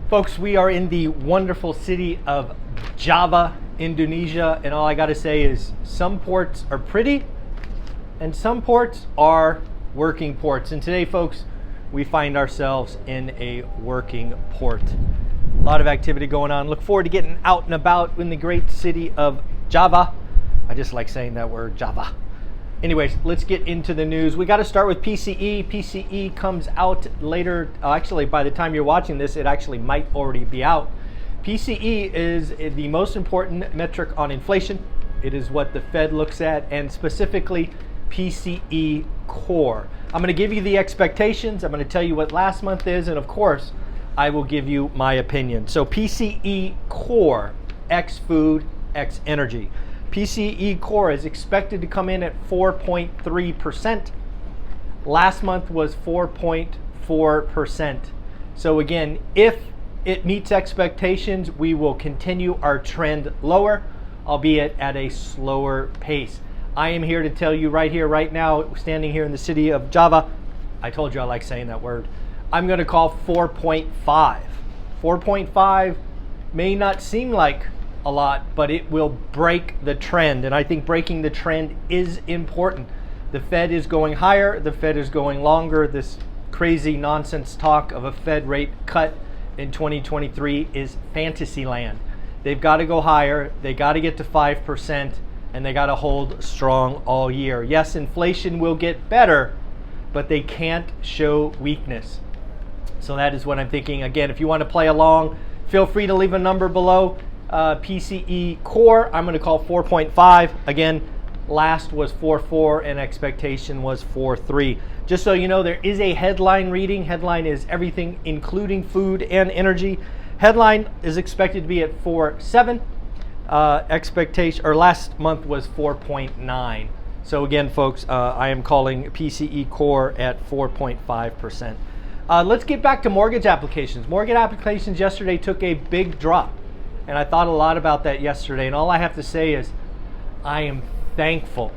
Folks, we are in the wonderful city of Java, Indonesia, and all I gotta say is some ports are pretty and some ports are working ports. And today, folks, we find ourselves in a working port. A lot of activity going on. Look forward to getting out and about in the great city of Java. I just like saying that word, Java. Anyways, let's get into the news. We got to start with PCE. PCE comes out later. Actually, by the time you're watching this, it actually might already be out. PCE is the most important metric on inflation. It is what the Fed looks at, and specifically PCE core. I'm going to give you the expectations. I'm going to tell you what last month is, and of course, I will give you my opinion. So PCE core, X food, X energy. PCE core is expected to come in at 4.3%. Last month was 4.4%. So again, if it meets expectations, we will continue our trend lower, albeit at a slower pace. I am here to tell you right here, right now, standing here in the city of Java. I told you I like saying that word. I'm going to call 4.5. 4.5 may not seem like a lot, but it will break the trend, and I think breaking the trend is important. The Fed is going higher, the Fed is going longer. This crazy nonsense talk of a Fed rate cut in 2023 is fantasy land. They've got to go higher, they got to get to 5%, and they got to hold strong all year. Yes, inflation will get better, but they can't show weakness. So that is what I'm thinking. Again, if you want to play along, feel free to leave a number below. PCE core, I'm going to call 4.5. Again, last was 4.4 and expectation was 4.3. Just so you know, there is a headline reading. Headline is everything including food and energy. Headline is expected to be at 4.7. Expectation, or last month was 4.9. So again, folks, I am calling PCE core at 4.5%. Let's get back to mortgage applications. Mortgage applications yesterday took a big drop. And I thought a lot about that yesterday. And all I have to say is I am thankful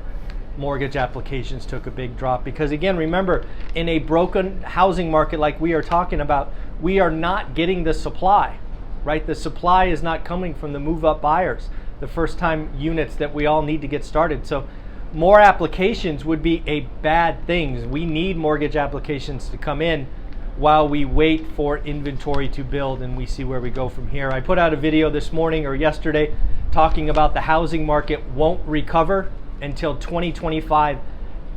mortgage applications took a big drop. Because again, remember, in a broken housing market like we are talking about, we are not getting the supply, right? The supply is not coming from the move-up buyers, the first-time units that we all need to get started. So more applications would be a bad thing. We need mortgage applications to come in while we wait for inventory to build and we see where we go from here. I put out a video this morning or yesterday talking about the housing market won't recover until 2025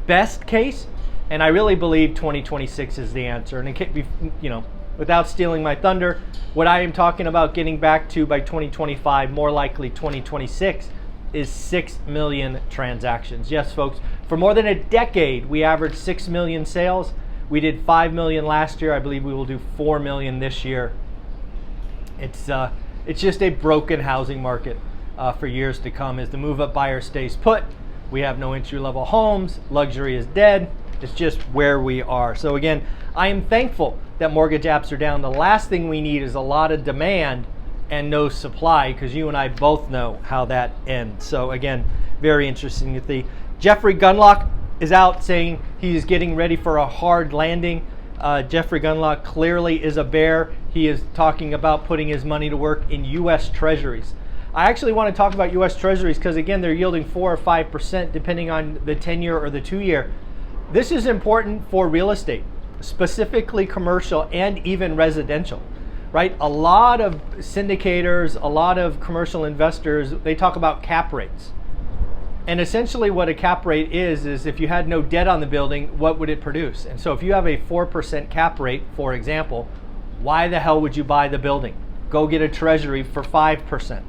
best case, and I really believe 2026 is the answer. And it can't be, without stealing my thunder, what I am talking about getting back to by 2025, more likely 2026, is 6 million transactions. Yes, folks, for more than a decade, we averaged 6 million sales. We did 5 million last year. I believe we will do 4 million this year. It's just a broken housing market for years to come. As the move-up buyer stays put, we have no entry-level homes. Luxury is dead. It's just where we are. So again, I am thankful that mortgage apps are down. The last thing we need is a lot of demand and no supply, because you and I both know how that ends. So again, very interesting to see. Jeffrey Gundlach is out saying he's getting ready for a hard landing. Jeffrey Gundlach clearly is a bear. He is talking about putting his money to work in U.S. Treasuries. I actually want to talk about U.S. Treasuries because, again, they're yielding 4 or 5% depending on the 10-year or the 2-year. This is important for real estate, specifically commercial and even residential, right? A lot of syndicators, a lot of commercial investors, they talk about cap rates. And essentially what a cap rate is if you had no debt on the building, what would it produce? And so if you have a 4% cap rate, for example, why the hell would you buy the building? Go get a treasury for 5%.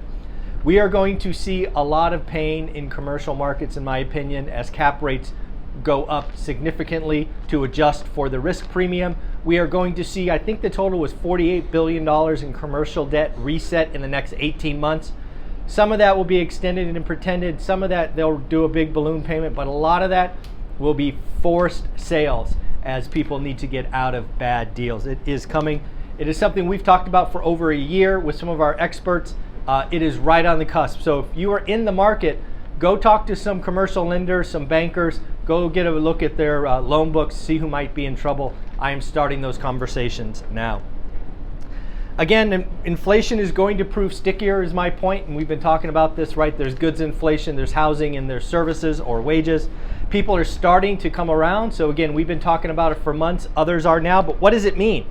We are going to see a lot of pain in commercial markets, in my opinion, as cap rates go up significantly to adjust for the risk premium. We are going to see, I think the total was $48 billion in commercial debt reset in the next 18 months. Some of that will be extended and pretended. Some of that they'll do a big balloon payment, but a lot of that will be forced sales as people need to get out of bad deals. It is coming. It is something we've talked about for over a year with some of our experts. It is right on the cusp. So if you are in the market, go talk to some commercial lenders, some bankers, go get a look at their loan books, see who might be in trouble. I am starting those conversations now. Again, inflation is going to prove stickier is my point, and we've been talking about this, right? There's goods inflation, there's housing, and there's services or wages. People are starting to come around. So again, we've been talking about it for months, others are now, but what does it mean?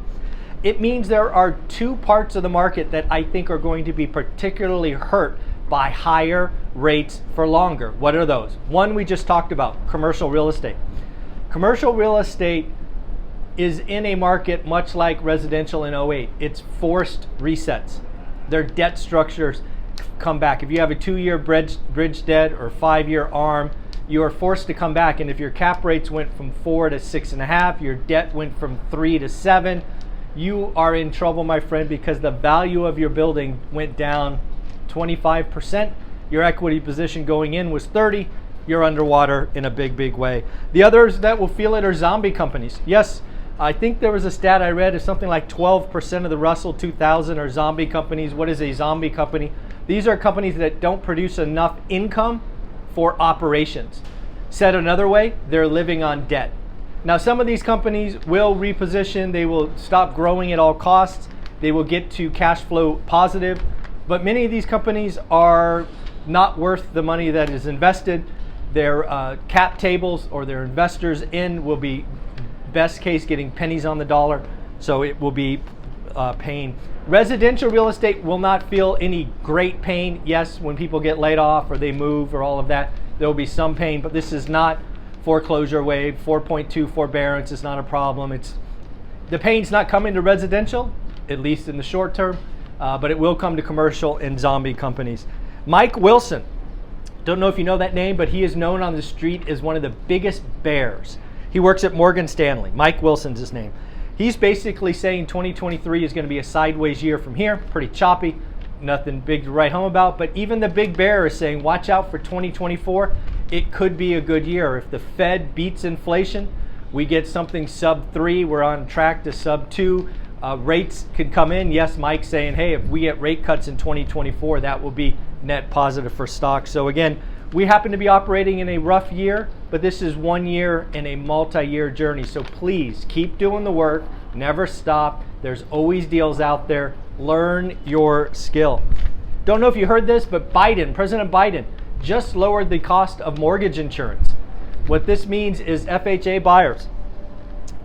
It means there are two parts of the market that I think are going to be particularly hurt by higher rates for longer. What are those? One we just talked about, commercial real estate. Commercial real estate is in a market much like residential in '08. It's forced resets. Their debt structures come back. If you have a 2-year bridge debt or 5-year ARM, you are forced to come back. And if your cap rates went from 4 to 6.5, your debt went from 3 to 7, you are in trouble, my friend, because the value of your building went down 25%. Your equity position going in was 30. You're underwater in a big, big way. The others that will feel it are zombie companies. Yes, I think there was a stat I read of something like 12% of the Russell 2000 are zombie companies. What is a zombie company? These are companies that don't produce enough income for operations. Said another way, they're living on debt. Now, some of these companies will reposition. They will stop growing at all costs. They will get to cash flow positive. But many of these companies are not worth the money that is invested. Their cap tables or their investors in will be best case getting pennies on the dollar, so it will be pain. Residential real estate will not feel any great pain. Yes, when people get laid off or they move or all of that, there will be some pain, but this is not foreclosure wave. 4.2 forbearance is not a problem. The pain's not coming to residential, at least in the short term, but it will come to commercial and zombie companies. Mike Wilson, don't know if you know that name, but he is known on the street as one of the biggest bears. He works at Morgan Stanley. Mike Wilson's his name. He's basically saying 2023 is going to be a sideways year from here, pretty choppy, nothing big to write home about. But even the big bear is saying, watch out for 2024. It could be a good year. If the Fed beats inflation, we get something sub 3. We're on track to sub 2. Rates could come in. Yes, Mike's saying, hey, if we get rate cuts in 2024, that will be net positive for stocks. So again, we happen to be operating in a rough year, but this is 1 year in a multi-year journey. So please keep doing the work. Never stop. There's always deals out there. Learn your skill. Don't know if you heard this, but President Biden just lowered the cost of mortgage insurance. What this means is FHA buyers,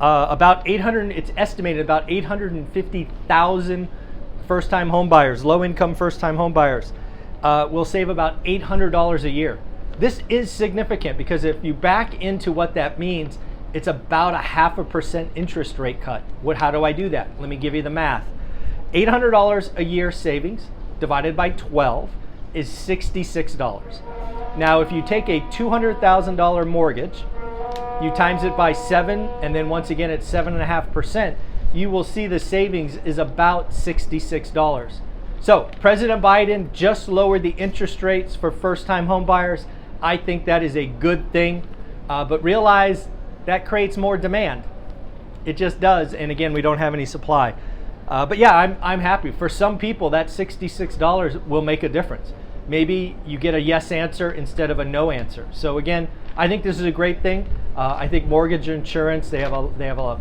it's estimated about 850,000 first-time home buyers, low-income first-time home buyers, will save about $800 a year. This is significant because if you back into what that means, it's about a 0.5% interest rate cut. How do I do that? Let me give you the math. $800 a year savings divided by 12 is $66. Now, if you take a $200,000 mortgage, you times it by 7, and then once again at 7.5%, you will see the savings is about $66. So President Biden just lowered the interest rates for first-time home buyers. I think that is a good thing, but realize that creates more demand. It just does, and again, we don't have any supply. But yeah, I'm happy. For some people, that $66 will make a difference. Maybe you get a yes answer instead of a no answer. So again, I think this is a great thing. I think mortgage insurance, they have a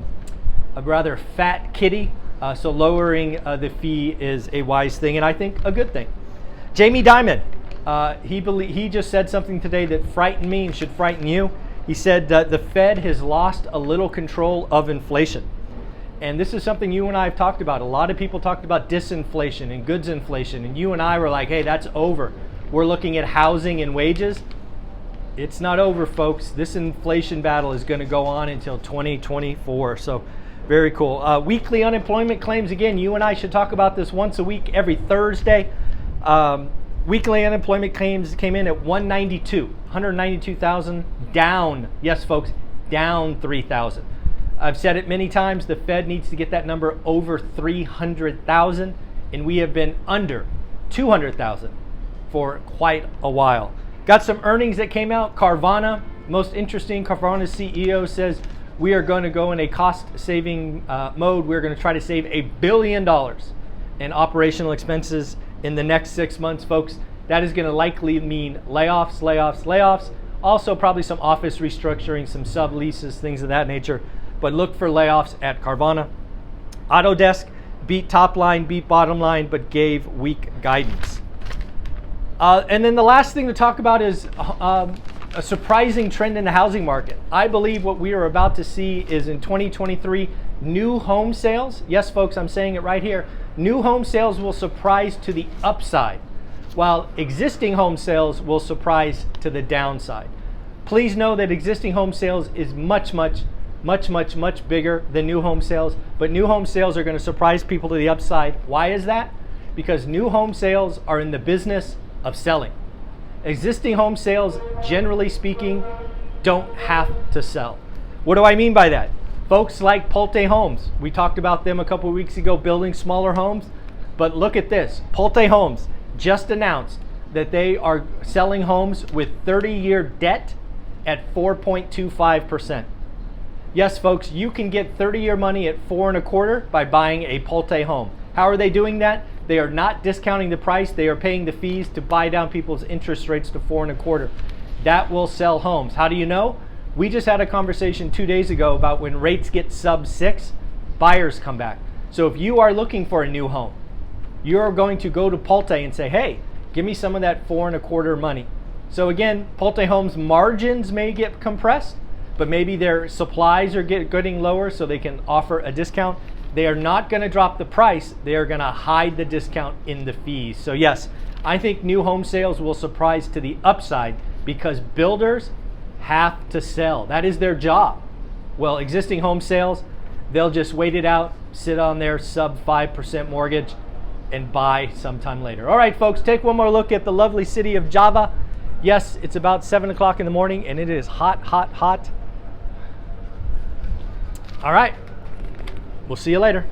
rather fat kitty, so lowering the fee is a wise thing, and I think a good thing. Jamie Dimon, he just said something today that frightened me and should frighten you. He said the Fed has lost a little control of inflation. And this is something you and I have talked about. A lot of people talked about disinflation and goods inflation, and you and I were like, hey, that's over. We're looking at housing and wages. It's not over, folks. This inflation battle is going to go on until 2024. So very cool. Weekly unemployment claims, again, you and I should talk about this once a week, every Thursday. Weekly unemployment claims came in at 192,000, down. Yes, folks, down 3,000. I've said it many times, the Fed needs to get that number over 300,000, and we have been under 200,000 for quite a while. Got some earnings that came out. Carvana, most interesting, Carvana's CEO says we are going to go in a cost-saving mode. We're going to try to save $1 billion in operational expenses in the next 6 months, folks. That is going to likely mean layoffs. Also, probably some office restructuring, some subleases, things of that nature. But look for layoffs at Carvana. Autodesk beat top line, beat bottom line, but gave weak guidance. And then the last thing to talk about is a surprising trend in the housing market. I believe what we are about to see is in 2023, new home sales. Yes, folks, I'm saying it right here. New home sales will surprise to the upside, while existing home sales will surprise to the downside. Please know that existing home sales is much bigger than new home sales, but new home sales are going to surprise people to the upside. Why is that? Because new home sales are in the business of selling. Existing home sales, generally speaking, don't have to sell. What do I mean by that? Folks like Pulte Homes, we talked about them a couple weeks ago, building smaller homes, but look at this. Pulte Homes just announced that they are selling homes with 30-year debt at 4.25%. Yes, folks, you can get 30-year money at 4.25% by buying a Pulte home. How are they doing that? They are not discounting the price. They are paying the fees to buy down people's interest rates to 4.25%. That will sell homes. How do you know? We just had a conversation 2 days ago about when rates get sub 6, buyers come back. So if you are looking for a new home, you're going to go to Pulte and say, hey, give me some of that 4.25% money. So again, Pulte Homes margins may get compressed, but maybe their supplies are getting lower so they can offer a discount. They are not going to drop the price. They are going to hide the discount in the fees. So yes, I think new home sales will surprise to the upside because builders have to sell. That is their job. Well, existing home sales, they'll just wait it out, sit on their sub 5% mortgage, and buy sometime later. All right, folks, take one more look at the lovely city of Java. Yes, it's about 7 o'clock in the morning, and it is hot. All right, we'll see you later.